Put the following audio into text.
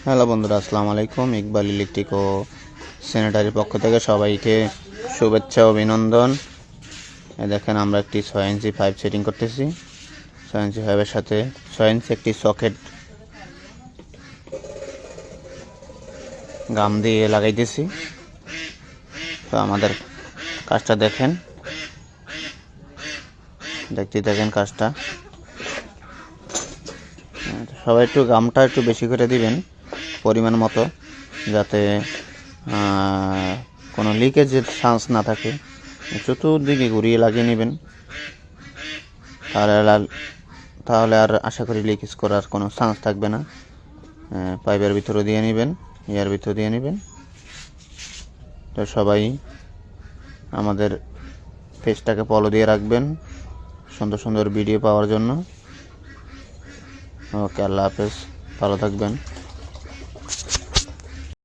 Hello বন্ধুরা, আসসালামু আলাইকুম। ইকবাল ইলেকট্রিক ও স্যানিটারির পক্ষ থেকে সবাইকে শুভেচ্ছা ও অভিনন্দন। দেখেন, আমরা একটি 6 ইঞ্চি পাইপ সেটিং করতেছি। 6 ইঞ্চি পাইপের সাথে 6 ইঞ্চি একটি সকেট গাম দিয়ে লাগাইতেছি। তো আমাদের কাজটা দেখতে দেখেন কাজটা। সবাই একটু গামটা একটু বেশি করে দিবেন পরিমাণ মতো, যাতে কোনো লিকেজের চান্স না থাকে। চতুর্দিকে ঘুরিয়ে লাগিয়ে নেবেন, তাহলে আর আশা করি লিকেজ করার কোনো চান্স থাকবে না। পাইপের ভিতরে দিয়ে নেবেন, এর ভিতরে দিয়ে নেবেন। তো সবাই আমাদের পেজটাকে ফলো দিয়ে রাখবেন সুন্দর সুন্দর ভিডিও পাওয়ার জন্য। ওকে, আল্লাহ হাফেজ, ভালো থাকবেন।